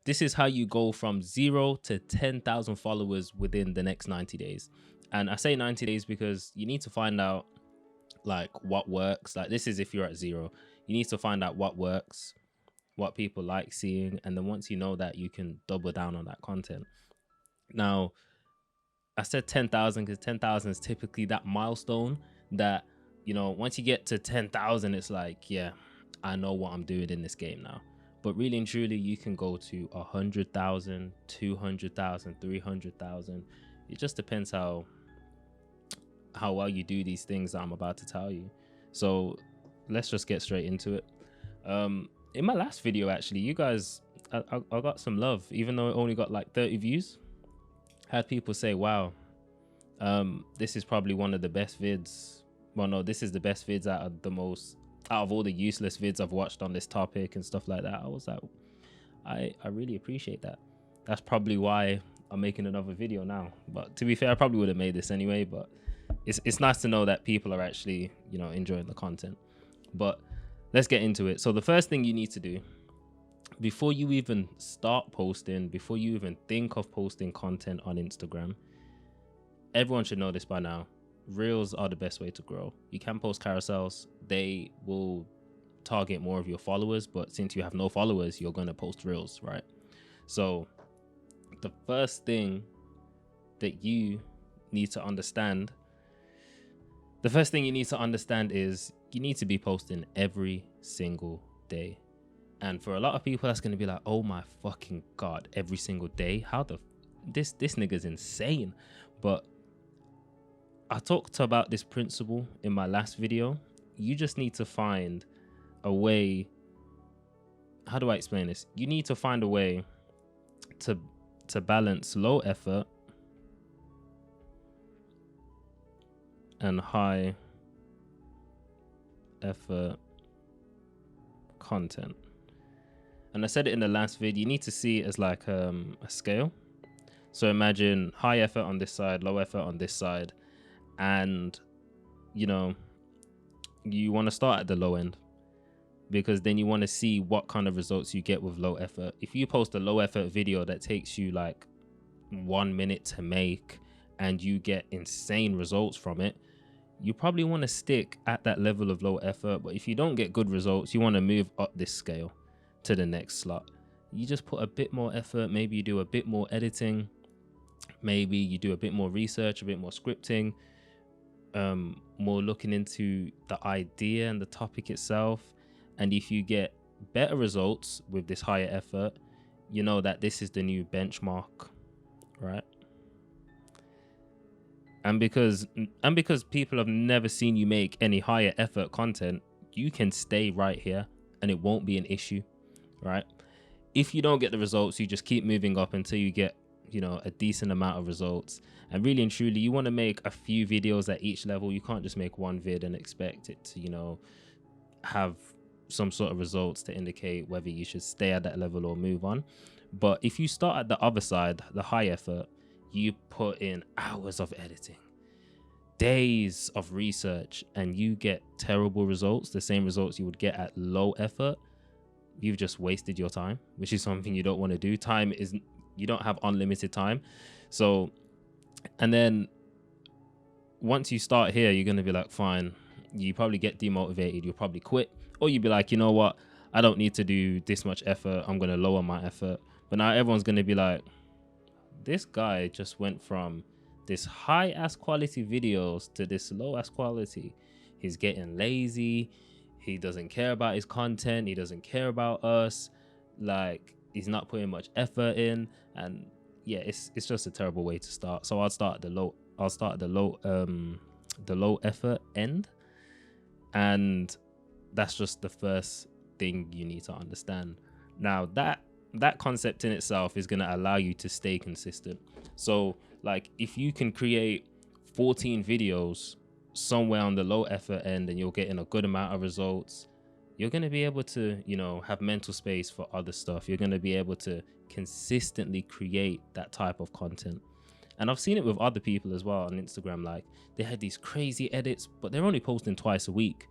This is how you go from 0 to 10,000 followers within the next 90 days. And I say 90 days because you need to find out like what works. Like this is if you're at 0. You need to find out what works, what people like seeing, and then once you know that, you can double down on that content. Now, I said 10,000 because 10,000 is typically that milestone that, once you get to 10,000, it's like, yeah, I know what I'm doing in this game now. But really and truly, you can go to 100,000, 200,000, 300,000. It just depends how well you do these things that I'm about to tell you. So let's just get straight into it. In my last video, actually, you guys, I got some love, even though it only got like 30 views. Had people say, wow, this is probably one of the best vids. Well, no, this is the best vids out of all the useless vids I've watched on this topic and stuff like that. I was like, I really appreciate that. That's probably why I'm making another video now. But to be fair, I probably would have made this anyway, but it's nice to know that people are actually, enjoying the content. But let's get into it. So the first thing you need to do before you even start posting, before you even think of posting content on Instagram, everyone should know this by now. Reels are the best way to grow. You can post carousels. They will target more of your followers, but since you have no followers, you're going to post reels, right? So the first thing that you need to understand is you need to be posting every single day. And for a lot of people, that's going to be like, oh my fucking God, every single day. This nigga's insane. But I talked about this principle in my last video. You just need to find a way. How do I explain this? You need to find a way to balance low effort and high effort content. And I said it in the last video, you need to see it as like a scale. So imagine high effort on this side, low effort on this side. And, you want to start at the low end, because then you want to see what kind of results you get with low effort. If you post a low effort video that takes you like 1 minute to make and you get insane results from it, you probably want to stick at that level of low effort. But if you don't get good results, you want to move up this scale to the next slot. You just put a bit more effort. Maybe you do a bit more editing. Maybe you do a bit more research, a bit more scripting, more looking into the idea and the topic itself. And if you get better results with this higher effort, you know that this is the new benchmark, right? And because people have never seen you make any higher effort content, you can stay right here and it won't be an issue, right? If you don't get the results, you just keep moving up until you get, a decent amount of results. And really and truly, you want to make a few videos at each level. You can't just make one vid and expect it to, have some sort of results to indicate whether you should stay at that level or move on. But if you start at the other side, the high effort, you put in hours of editing, days of research, and you get terrible results, the same results you would get at low effort, you've just wasted your time, which is something you don't want to do. You don't have unlimited time. So, and then once you start here, you're going to be like, fine, you probably get demotivated, you'll probably quit, or you'll be like, you know what, I don't need to do this much effort, I'm going to lower my effort. But now everyone's going to be like, this guy just went from this high ass quality videos to this low ass quality. He's getting lazy. He doesn't care about his content. He doesn't care about us. Like, he's not putting much effort in. And yeah, it's just a terrible way to start. So I'll start at the low effort end. And that's just the first thing you need to understand. Now that concept in itself is going to allow you to stay consistent. So like if you can create 14 videos somewhere on the low effort end and you're getting a good amount of results, you're going to be able to, have mental space for other stuff. You're going to be able to consistently create that type of content. And I've seen it with other people as well on Instagram. Like they had these crazy edits, but they're only posting twice a week.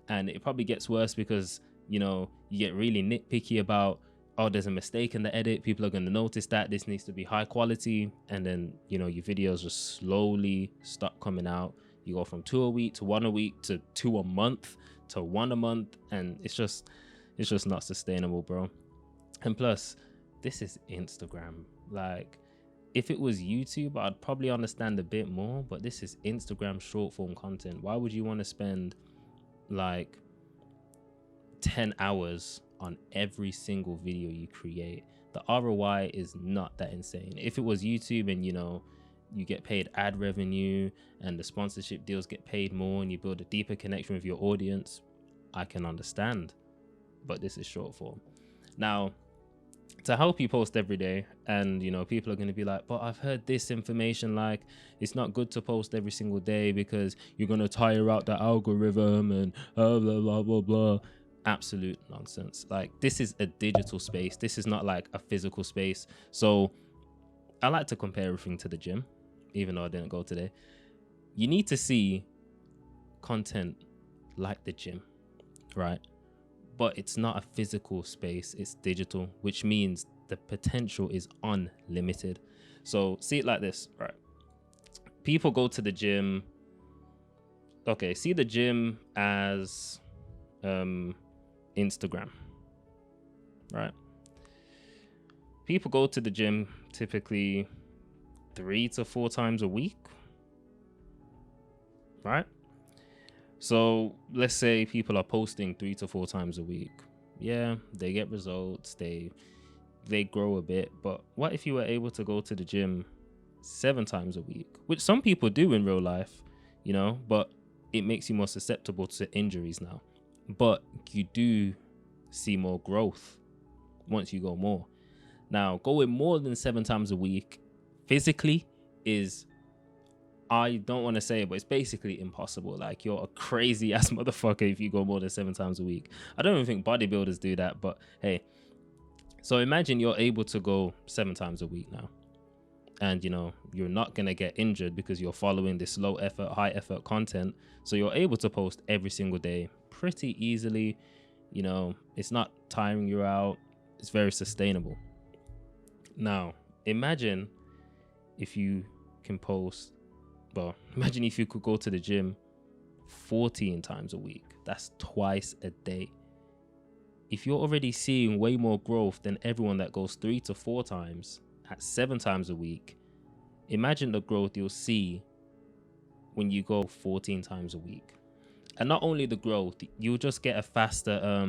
And it probably gets worse because, you get really nitpicky about, oh, there's a mistake in the edit. People are going to notice that this needs to be high quality. And then, you know, your videos just slowly start coming out. You go from 2 a week to 1 a week to 2 a month to 1 a month. And it's just not sustainable, bro. And plus, this is Instagram. Like, if it was YouTube, I'd probably understand a bit more, but this is Instagram short form content. Why would you want to spend like 10 hours on every single video you create? The ROI is not that insane. If it was YouTube and, you know, you get paid ad revenue and the sponsorship deals get paid more and you build a deeper connection with your audience, I can understand. But this is short form. Now, to help you post every day, and you know, people are going to be like, but I've heard this information, like it's not good to post every single day because you're going to tire out the algorithm and blah blah blah blah. Absolute nonsense. Like, this is a digital space. This is not like a physical space. So I like to compare everything to the gym, even though I didn't go today. You need to see content like the gym, right? But it's not a physical space, it's digital, which means the potential is unlimited. So see it like this, right? People go to the gym. Okay, see the gym as Instagram, right? People go to the gym typically 3 to 4 times a week, right? So let's say people are posting 3 to 4 times a week. Yeah, they get results, they grow a bit. But what if you were able to go to the gym 7 times a week, which some people do in real life, you know, but it makes you more susceptible to injuries now. But you do see more growth once you go more. Now, going more than 7 times a week physically is, I don't want to say it, but it's basically impossible. Like, you're a crazy ass motherfucker if you go more than 7 times a week. I don't even think bodybuilders do that, but hey. So imagine you're able to go 7 times a week now. And, you know, you're not going to get injured because you're following this low effort, high effort content. So you're able to post every single day pretty easily. You know, it's not tiring you out. It's very sustainable. Now, imagine if you can post, well, imagine if you could go to the gym 14 times a week. That's twice a day. If you're already seeing way more growth than everyone that goes 3 to 4 times at 7 times a week, imagine the growth you'll see when you go 14 times a week. And not only the growth, you'll just get a faster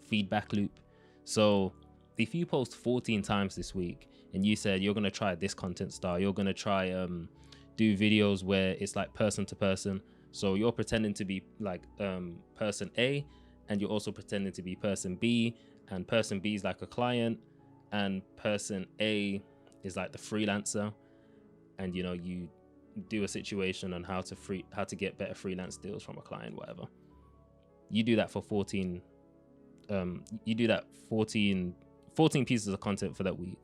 feedback loop. So if you post 14 times this week and you said you're going to try this content style, you're going to try do videos where it's like person to person. So you're pretending to be like person A, and you're also pretending to be person B, and person B is like a client, and person A is like the freelancer. And you know, you do a situation on how to get better freelance deals from a client, whatever. You do that for 14 pieces of content for that week.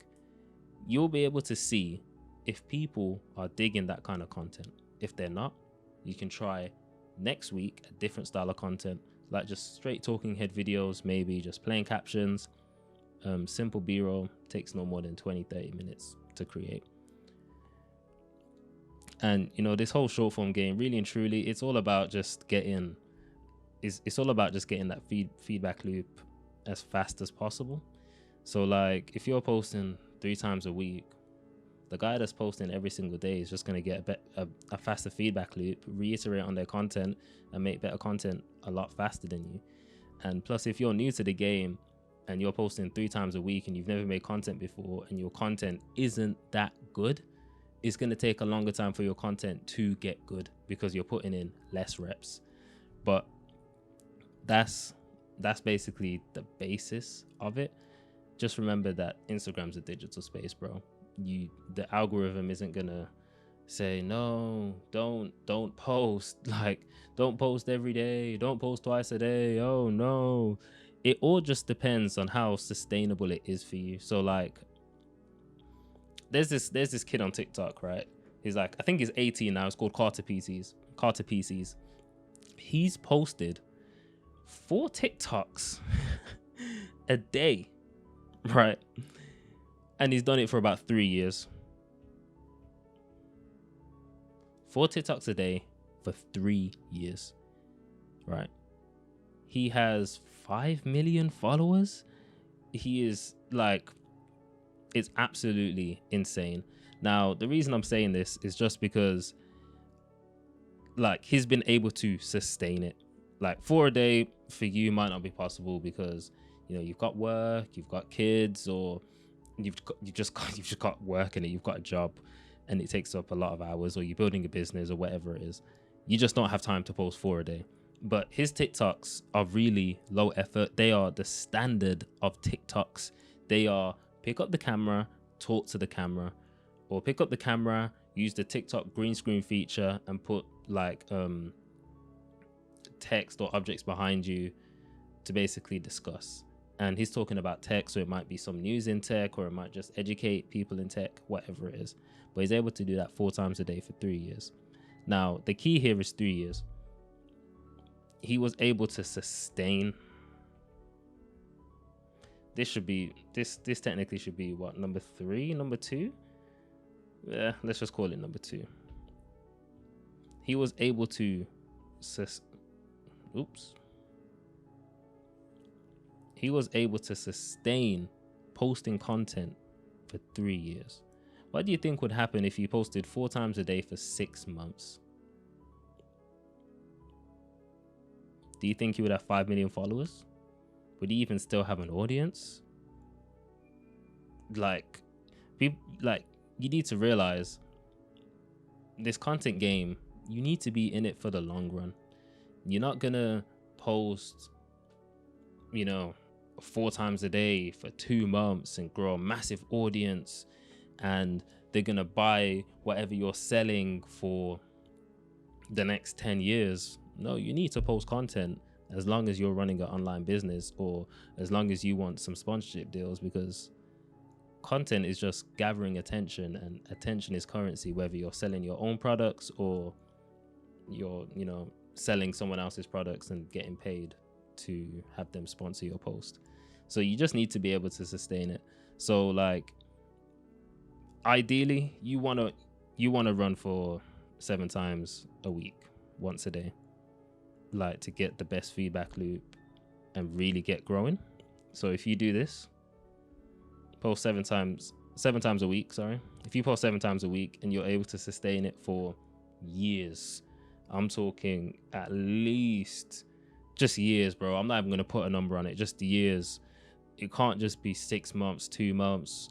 You'll be able to see if people are digging that kind of content. If they're not, you can try next week a different style of content, like just straight talking head videos, maybe just plain captions, simple b-roll. Takes no more than 20-30 minutes to create. And you know, this whole short form game, really and truly, it's all about just getting that feedback loop as fast as possible. So like, if you're posting 3 times a week, the guy that's posting every single day is just going to get a faster feedback loop, reiterate on their content, and make better content a lot faster than you. And plus, if you're new to the game and you're posting 3 times a week and you've never made content before and your content isn't that good, it's going to take a longer time for your content to get good because you're putting in less reps. But that's basically the basis of it. Just remember that Instagram's a digital space, bro. The algorithm isn't gonna say no, don't post, like don't post every day, don't post twice a day. Oh no. It all just depends on how sustainable it is for you. So like, there's this kid on TikTok, right? He's like, I think he's 18 now. It's called Carter PCs. He's posted 4 TikToks a day right? And he's done it for about 3 years. 4 TikToks a day for 3 years, right? He has 5 million followers. He is like, it's absolutely insane. Now, the reason I'm saying this is just because like he's been able to sustain it. Like 4 a day for you might not be possible because you know you've got work, you've got kids, or you've just got work and you've got a job and it takes up a lot of hours, or you're building a business or whatever it is. You just don't have time to post 4 a day. But his TikToks are really low effort. They are the standard of TikToks. They are pick up the camera, talk to the camera, or pick up the camera, use the TikTok green screen feature and put like text or objects behind you to basically discuss. And he's talking about tech, so it might be some news in tech, or it might just educate people in tech, whatever it is. But he's able to do that 4 times a day for 3 years. Now, the key here is 3 years. He was able to sustain. This should be, this technically should be what, number 3, number 2? Yeah, let's just call it number 2. He was able to he was able to sustain posting content for 3 years. What do you think would happen if he posted 4 times a day for 6 months? Do you think he would have 5 million followers? Would he even still have an audience? Like, people, like, you need to realize this content game, you need to be in it for the long run. You're not gonna post, 4 times a day for 2 months and grow a massive audience, and they're gonna buy whatever you're selling for the next 10 years. No, you need to post content as long as you're running an online business, or as long as you want some sponsorship deals, because content is just gathering attention, and attention is currency, whether you're selling your own products or you're selling someone else's products and getting paid to have them sponsor your post. So you just need to be able to sustain it. So like, ideally you want to run for 7 times a week, once a day, like to get the best feedback loop and really get growing. So if you do this, post 7 times a week, if you post 7 times a week and you're able to sustain it for years, I'm talking at least just years, bro. I'm not even going to put a number on it, just years. It can't just be 6 months, 2 months.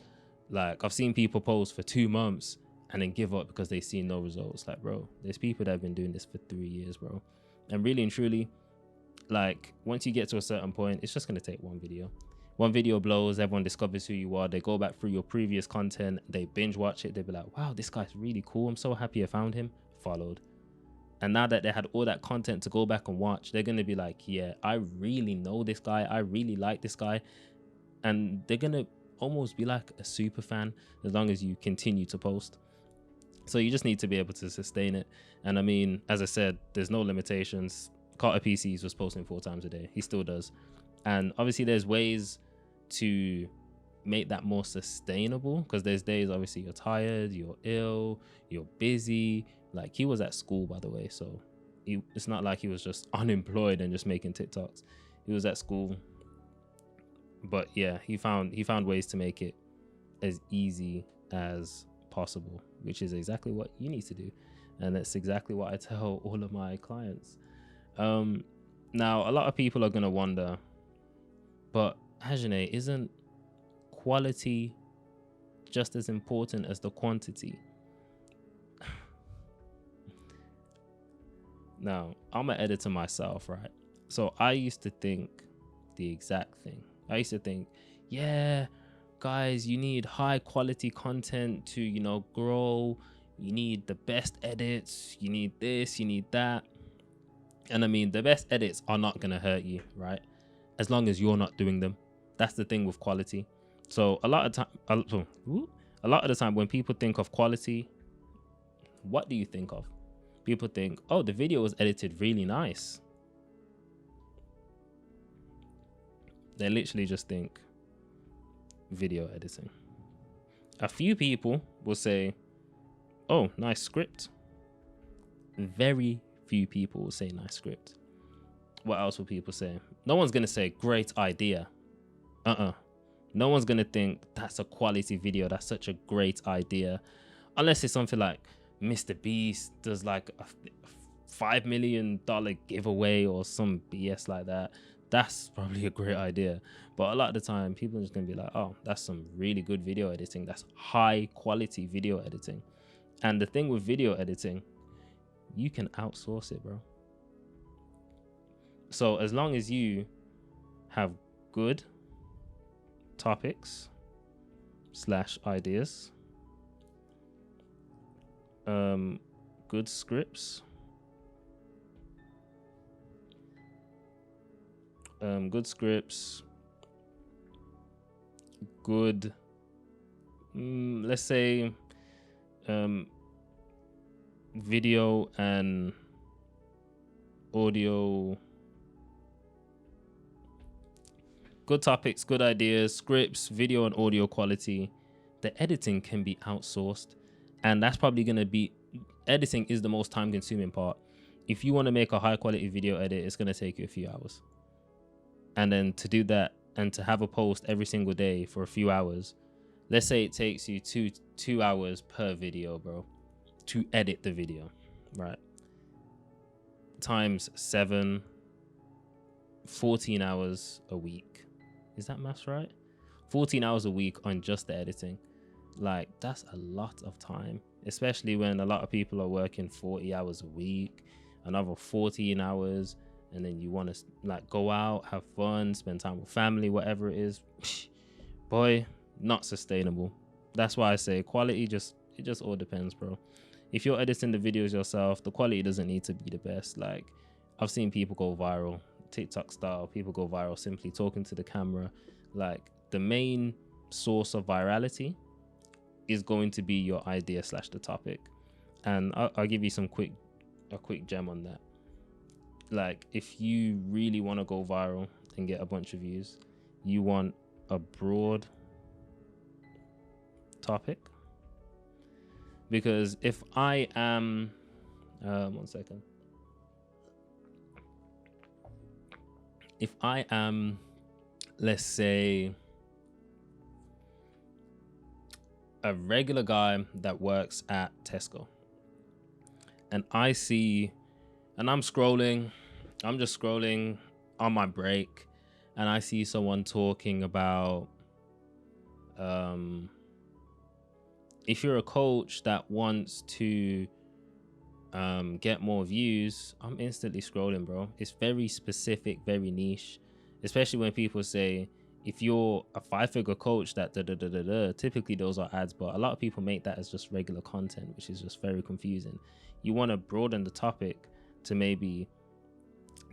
Like, I've seen people post for 2 months and then give up because they see no results. Like, bro, there's people that have been doing this for 3 years, bro. And really and truly, like, once you get to a certain point, it's just going to take one video. One video blows, everyone discovers who you are. They go back through your previous content, they binge watch it. They be like, wow, this guy's really cool. I'm so happy I found him. Followed. And now that they had all that content to go back and watch, they're going to be like, yeah, I really know this guy. I really like this guy. And they're going to almost be like a super fan as long as you continue to post. So you just need to be able to sustain it. And I mean, as I said, there's no limitations. Carter PCs was posting 4 times a day. He still does. And obviously there's ways to make that more sustainable, because there's days, obviously, you're tired, you're ill, you're busy. Like, he was at school, by the way, so it's not like he was just unemployed and just making TikToks. He was at school. But yeah, he found ways to make it as easy as possible, which is exactly what you need to do. And that's exactly what I tell all of my clients. Now, a lot of people are going to wonder, but Ajane, isn't quality just as important as the quantity? Now, I'm an editor myself, right? So I used to think the exact thing. I used to think, yeah, guys, you need high quality content to, grow. You need the best edits. You need this, you need that. And I mean, the best edits are not going to hurt you, right? As long as you're not doing them. That's the thing with quality. So a lot of the time when people think of quality, what do you think of? People think, oh, the video was edited really nice. They literally just think video editing. A few people will say, oh, nice script. Very few people will say nice script. What else will people say? No one's gonna say great idea. No one's gonna think that's a quality video, that's such a great idea, unless it's something like Mr. Beast does like a $5 million giveaway or some BS like that. That's probably a great idea. But a lot of the time, people are just gonna be like, oh, that's some really good video editing. That's high quality video editing. And the thing with video editing, you can outsource it, bro. So as long as you have good topics / ideas, good scripts, good, let's say, video and audio, good topics, good ideas, scripts, video and audio quality, the editing can be outsourced. And that's probably going to be, editing is the most time consuming part. If you want to make a high quality video edit, it's going to take you a few hours. And then to do that and to have a post every single day for a few hours, let's say it takes you two hours per video, bro, to edit the video, right? Times 7, 14 hours a week. Is that maths right? 14 hours a week on just the editing. Like, that's a lot of time, especially when a lot of people are working 40 hours a week, another 14 hours, and then you want to like go out, have fun, spend time with family, whatever it is. Boy, not sustainable. That's why I say quality, it just all depends, bro. If you're editing the videos yourself, the quality doesn't need to be the best. Like, I've seen people go viral, TikTok style, people go viral simply talking to the camera. Like, the main source of virality is going to be your idea / the topic. And I'll give you a quick gem on that. Like, if you really want to go viral and get a bunch of views, you want a broad topic. Because if I am, one second. If I am, let's say, a regular guy that works at Tesco, and I see, and I'm just scrolling on my break, and I see someone talking about, if you're a coach that wants to get more views, I'm instantly scrolling, bro. It's very specific, very niche, especially when people say, if you're a 5-figure coach that typically those are ads, but a lot of people make that as just regular content, which is just very confusing. You want to broaden the topic to maybe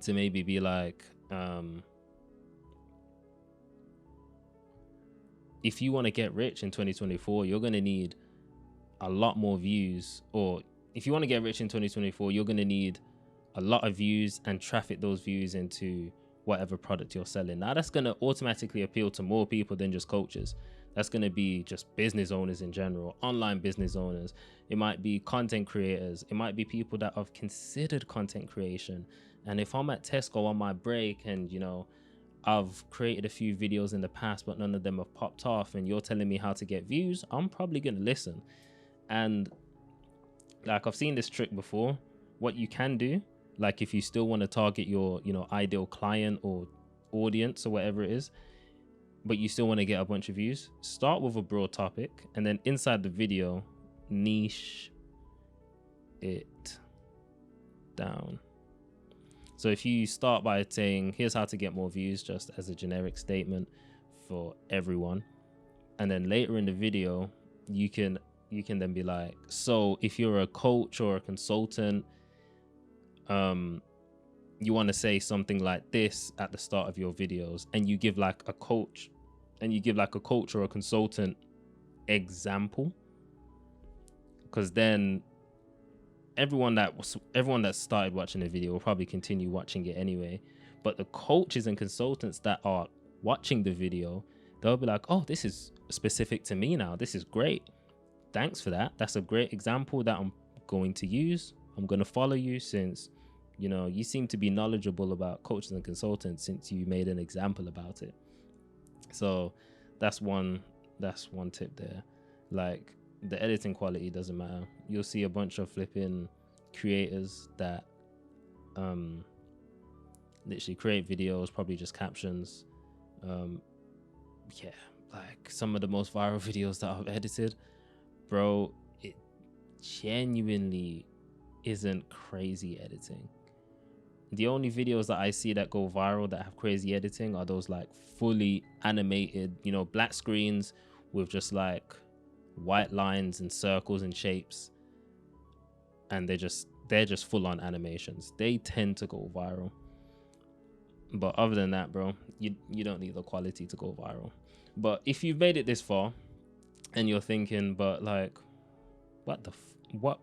be like, if you want to get rich in 2024, you're going to need a lot more views. Or if you want to get rich in 2024, you're going to need a lot of views and traffic those views into whatever product you're selling. Now, that's going to automatically appeal to more people than just coaches. That's going to be just business owners in general, online business owners. It might be content creators. It might be people that have considered content creation. And if I'm at Tesco on my break and, you know, I've created a few videos in the past, but none of them have popped off, and you're telling me how to get views, I'm probably going to listen. And like, I've seen this trick before. What you can do, like, if you still want to target your, you know, ideal client or audience or whatever it is, but you still want to get a bunch of views, start with a broad topic, and then inside the video, niche it down. So if you start by saying, here's how to get more views, just as a generic statement for everyone, and then later in the video, you can then be like, so if you're a coach or a consultant, you want to say something like this at the start of your videos, and you give like a coach or a consultant example, because then everyone that started watching the video will probably continue watching it anyway. But the coaches and consultants that are watching the video, they'll be like, oh, this is specific to me now. This is great. Thanks for that. That's a great example that I'm going to use. I'm going to follow you since, you seem to be knowledgeable about coaches and consultants since you made an example about it. So that's one tip there. Like, the editing quality doesn't matter. You'll see a bunch of flipping creators that literally create videos, probably just captions. Like some of the most viral videos that I've edited, bro, it genuinely isn't crazy editing. The only videos that I see that go viral that have crazy editing are those like fully animated, black screens with just like white lines and circles and shapes, and they're just full on animations. They tend to go viral. But other than that, bro, you don't need the quality to go viral. But if you've made it this far and you're thinking, but like, what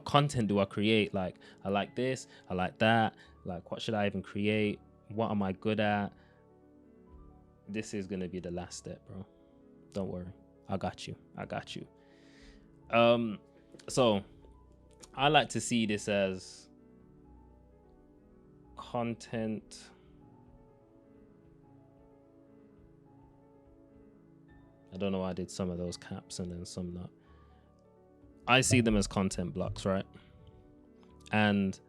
content do I create? Like, I like this, I like that. Like, what should I even create? What am I good at? This is gonna be the last step, bro. Don't worry. I got you. So I like to see this as content. I don't know why I did some of those caps and then some not. I see them as content blocks, right? And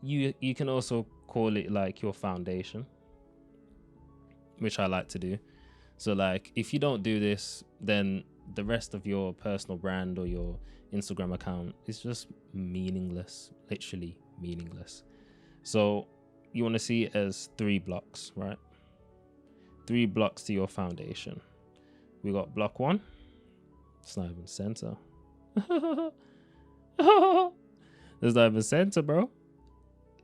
you can also call it like your foundation, which I like to do. So like, if you don't do this, then the rest of your personal brand or your Instagram account is just meaningless, literally meaningless. So you want to see it as 3 blocks, right? 3 blocks to your foundation. We got block 1. It's not even center. There's not even center, bro.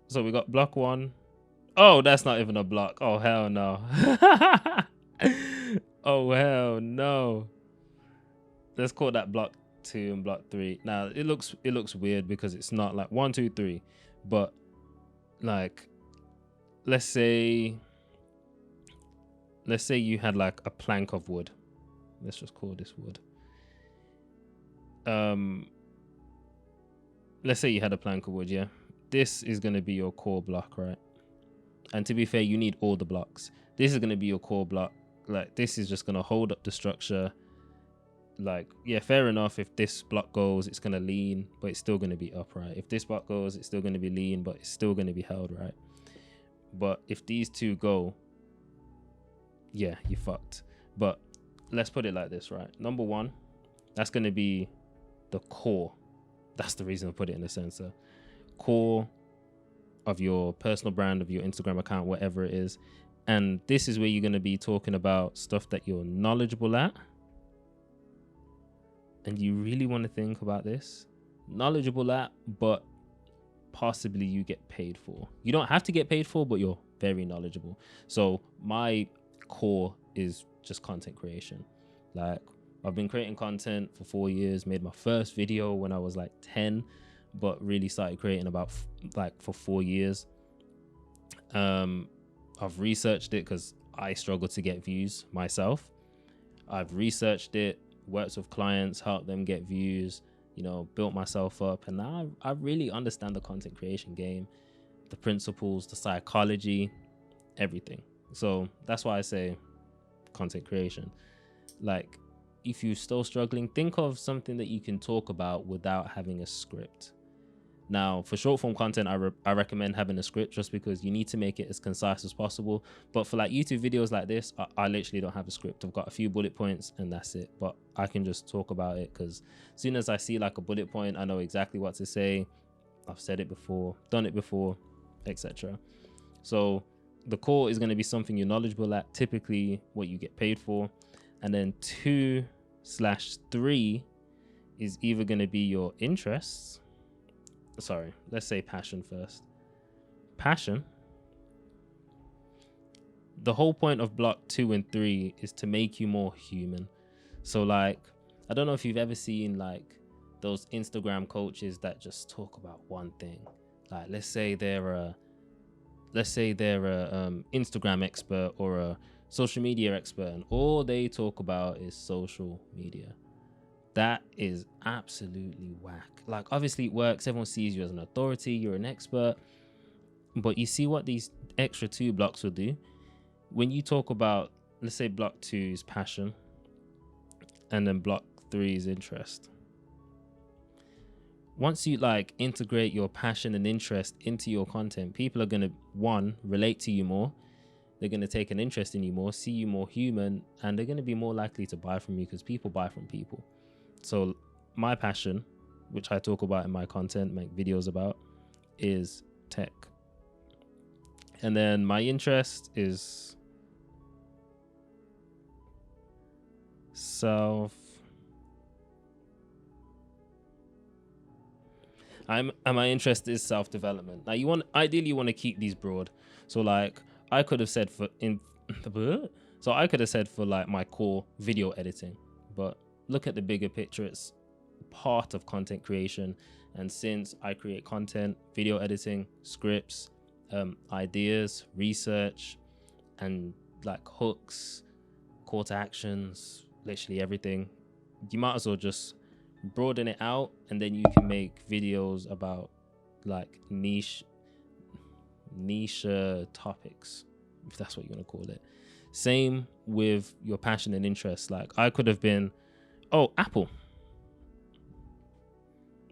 So we got block 1. Oh, that's not even a block. Oh, hell no. Oh, hell no. Let's call that block 2 and block 3. Now it looks weird because it's not like 1, 2, 3, but like, let's say you had like a plank of wood. Let's just call this wood. Let's say you had a plank of wood, yeah. This is going to be your core block, right? And to be fair, you need all the blocks. This is going to be your core block. Like, this is just going to hold up the structure. Like, yeah, fair enough. If this block goes, it's going to lean, but it's still going to be upright. If this block goes, it's still going to be lean, but it's still going to be held, right? But if these 2 go, yeah, you fucked. But let's put it like this, right? Number 1, that's going to be the core. That's the reason I put it in the center. Core of your personal brand, of your Instagram account, whatever it is. And this is where you're going to be talking about stuff that you're knowledgeable at. And you really want to think about this. Knowledgeable at, but possibly you get paid for. You don't have to get paid for, but you're very knowledgeable. So my core is just content creation. Like, I've been creating content for 4 years, made my first video when I was like 10, but really started creating about for 4 years. I've researched it because I struggle to get views myself. I've researched it, worked with clients, helped them get views, built myself up. And now I really understand the content creation game, the principles, the psychology, everything. So that's why I say content creation. Like, if you're still struggling, think of something that you can talk about without having a script. Now, for short form content, I recommend having a script just because you need to make it as concise as possible. But for like YouTube videos like this, I literally don't have a script. I've got a few bullet points and that's it. But I can just talk about it because as soon as I see like a bullet point, I know exactly what to say. I've said it before, done it before, etc. So the core is going to be something you're knowledgeable at, typically what you get paid for. And then 2/3 is either going to be your interests. Sorry, let's say passion first. Passion. The whole point of block 2 and 3 is to make you more human. So like, I don't know if you've ever seen like those Instagram coaches that just talk about one thing. Like, let's say they're a Instagram expert or a social media expert, and all they talk about is social media. That is absolutely whack. Like, obviously it works, everyone sees you as an authority, you're an expert, but you see what these extra 2 blocks will do when you talk about, let's say block 2 is passion and then block 3 is interest. Once you like integrate your passion and interest into your content, people are going to, one, relate to you more, they're going to take an interest in you more, see you more human, and they're going to be more likely to buy from you because people buy from people. So my passion, which I talk about in my content, make videos about, is tech. And then my interest is my interest is self-development. Now ideally you want to keep these broad. So like I could have said for like my core video editing, but look at the bigger picture. It's part of content creation, and since I create content, video editing, scripts, ideas, research, and like hooks, call to actions, literally everything, you might as well just broaden it out, and then you can make videos about like niche topics, if that's what you want to call it. Same with your passion and interest. Like I could have been, Apple,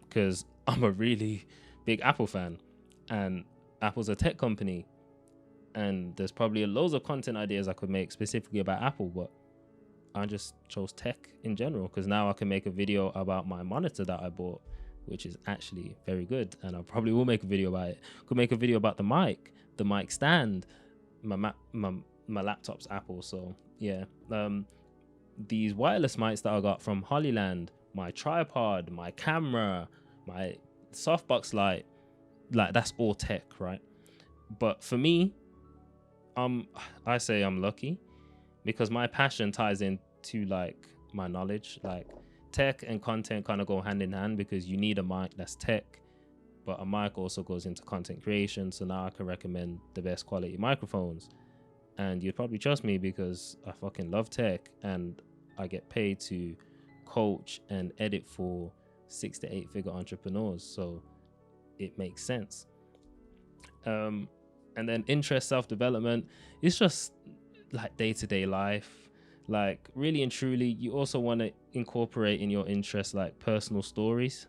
because I'm a really big Apple fan, and Apple's a tech company, and there's probably loads of content ideas I could make specifically about Apple, but I just chose tech in general because now I can make a video about my monitor that I bought, which is actually very good, and I probably will make a video about it. Could make a video about the mic stand. My laptop's Apple, so yeah. These wireless mics that I got from Hollyland, my tripod, my camera, my softbox light, like that's all tech, right? But for me, I say I'm lucky because my passion ties into like my knowledge. Like tech and content kind of go hand in hand because you need a mic that's tech, but a mic also goes into content creation. So now I can recommend the best quality microphones, and you'd probably trust me because I fucking love tech and I get paid to coach and edit for 6 to 8 figure entrepreneurs. So it makes sense. And then interest, self-development, it's just like day-to-day life. Like really and truly, you also want to incorporate in your interests like personal stories.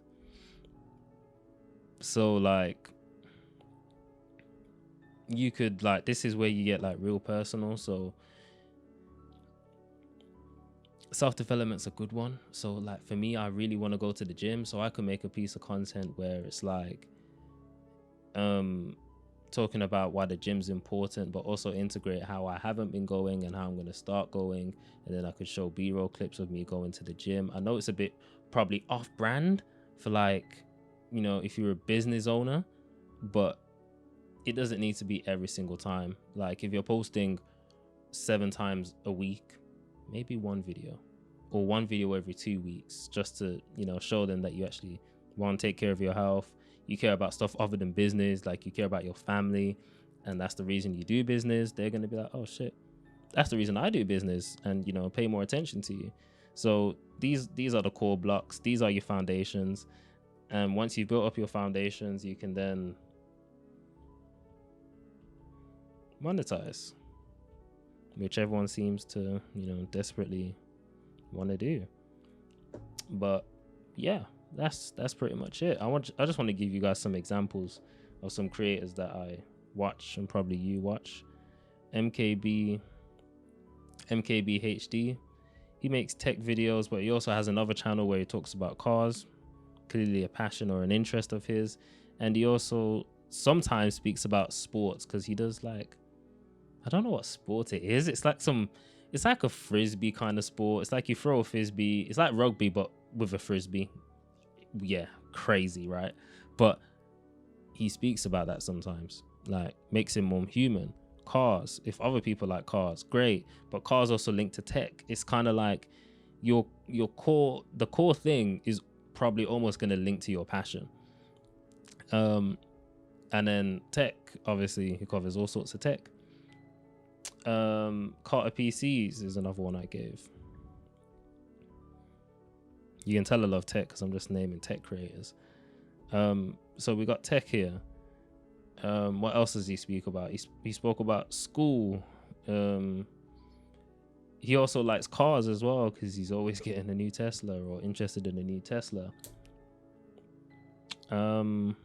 So like you could like, this is where you get like real personal. So self-development's a good one. So like for me, I really want to go to the gym, so I could make a piece of content where it's like talking about why the gym's important, but also integrate how I haven't been going and how I'm going to start going. And then I could show B-roll clips of me going to the gym. I know it's a bit probably off brand for like, you know, if you're a business owner, but it doesn't need to be every single time. Like if you're posting 7 times a week, maybe one video every 2 weeks, just to, you know, show them that you actually want to take care of your health. You care about stuff other than business, like you care about your family, and that's the reason you do business. They're going to be like, oh shit, that's the reason I do business, and, you know, pay more attention to you. So these are the core blocks. These are your foundations. And once you've built up your foundations, you can then monetize, which everyone seems to, you know, desperately want to do. But yeah, that's pretty much it. I just want to give you guys some examples of some creators that I watch and probably you watch. MKB HD, he makes tech videos, but he also has another channel where he talks about cars, clearly a passion or an interest of his. And he also sometimes speaks about sports because he does like, I don't know what sport it is. It's like a frisbee kind of sport. It's like you throw a frisbee. It's like rugby, but with a frisbee. Yeah, crazy, right? But he speaks about that sometimes, like makes him more human. Cars, if other people like cars, great, but cars also linked to tech. It's kind of like the core thing is probably almost going to link to your passion. And then tech, obviously he covers all sorts of tech. Carter PCs is another one I gave. You can tell I love tech because I'm just naming tech creators. So we got tech here. What else does he speak about? He spoke about school. He also likes cars as well because he's always getting a new Tesla or interested in a new Tesla. I'm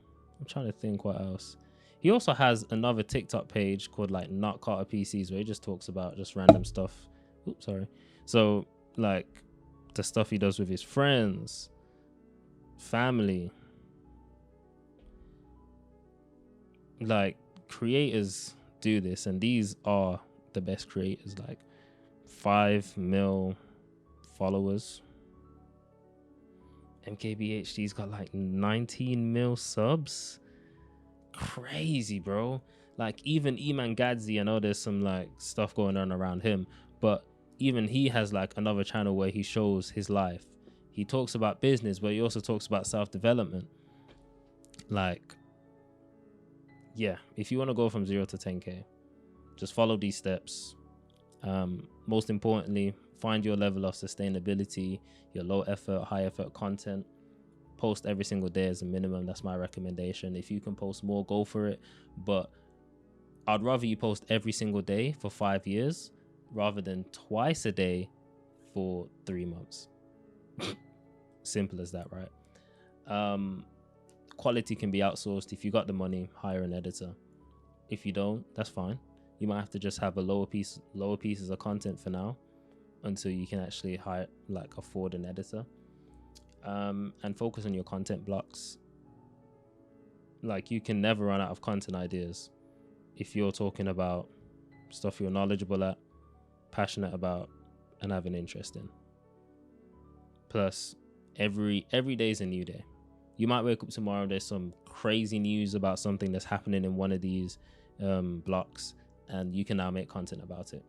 trying to think what else. He also has another TikTok page called like Not Carter PCs where he just talks about just random stuff. Oops, sorry. So like the stuff he does with his friends, family. Like creators do this, and these are the best creators. Like 5 mil followers. MKBHD's got like 19 mil subs. Crazy, bro. Like even Iman Gadzi, I know there's some like stuff going on around him, but even he has like another channel where he shows his life. He talks about business, but he also talks about self-development. Like, yeah, if you want to go from 0 to 10K, just follow these steps. Most importantly, find your level of sustainability, your low effort, high effort content. Post every single day as a minimum. That's my recommendation. If you can post more, go for it. But I'd rather you post every single day for 5 years rather than twice a day for 3 months. Simple as that, right? Quality can be outsourced. If you got the money, hire an editor. If you don't, that's fine. You might have to just have a lower pieces of content for now until you can actually afford an editor. And focus on your content blocks. Like you can never run out of content ideas if you're talking about stuff you're knowledgeable at, passionate about, and have an interest in. Plus, every day is a new day. You might wake up tomorrow, there's some crazy news about something that's happening in one of these blocks, and you can now make content about it.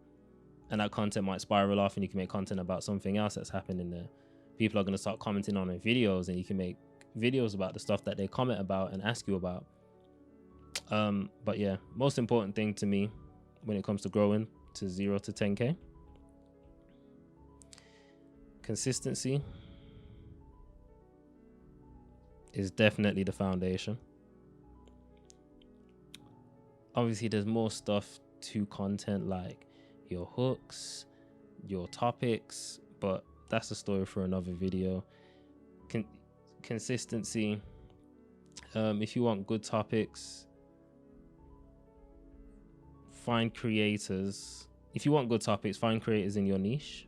And that content might spiral off and you can make content about something else that's happening there. People are going to start commenting on their videos, and you can make videos about the stuff that they comment about and ask you about. But yeah, most important thing to me when it comes to growing to 0 to 10K, consistency is definitely the foundation. Obviously, there's more stuff to content like your hooks, your topics, but that's a story for another video. Consistency. If you want good topics, find creators. If you want good topics, find creators in your niche.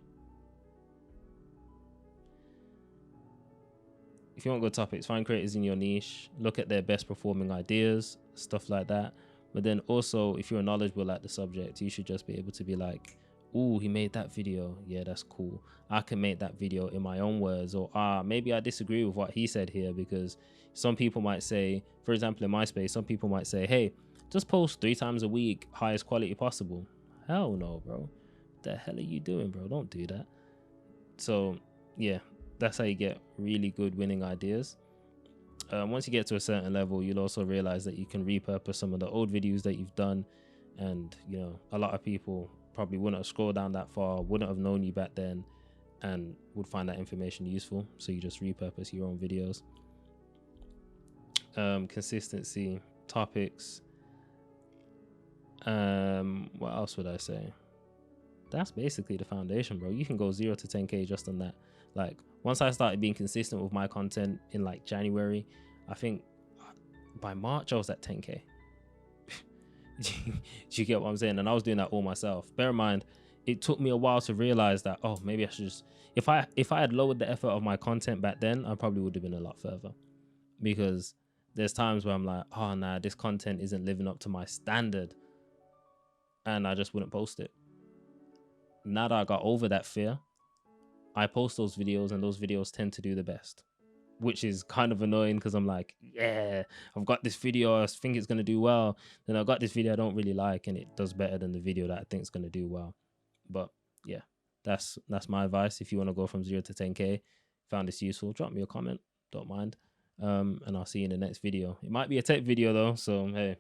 If you want good topics, find creators in your niche. Look at their best performing ideas, stuff like that. But then also, if you're knowledgeable at the subject, you should just be able to be like, "Ooh, he made that video. Yeah, that's cool. I can make that video in my own words." Or maybe I disagree with what he said here, because some people might say, for example, in MySpace, some people might say, "Hey, just post 3 times a week, highest quality possible." Hell no, bro. What the hell are you doing, bro? Don't do that. So yeah, that's how you get really good winning ideas. Once you get to a certain level, you'll also realize that you can repurpose some of the old videos that you've done. And, you know, a lot of people probably wouldn't have scrolled down that far, wouldn't have known you back then, and would find that information useful. So you just repurpose your own videos. Consistency, topics. What else would I say? That's basically the foundation, bro. You can go 0 to 10K just on that. Like, once I started being consistent with my content in like January, I think by March I was at 10K. Do you get what I'm saying? And I was doing that all myself. Bear in mind, it took me a while to realize that, oh, maybe I should just, if I had lowered the effort of my content back then, I probably would have been a lot further. Because there's times where I'm like, oh nah, this content isn't living up to my standard, and I just wouldn't post it. Now that I got over that fear, I post those videos, and those videos tend to do the best, which is kind of annoying because I'm like, yeah, I've got this video, I think it's going to do well. Then I've got this video I don't really like, and it does better than the video that I think is going to do well. But yeah, that's my advice. If you want to go from 0 to 10K, found this useful, drop me a comment, don't mind. And I'll see you in the next video. It might be a tech video though, so hey,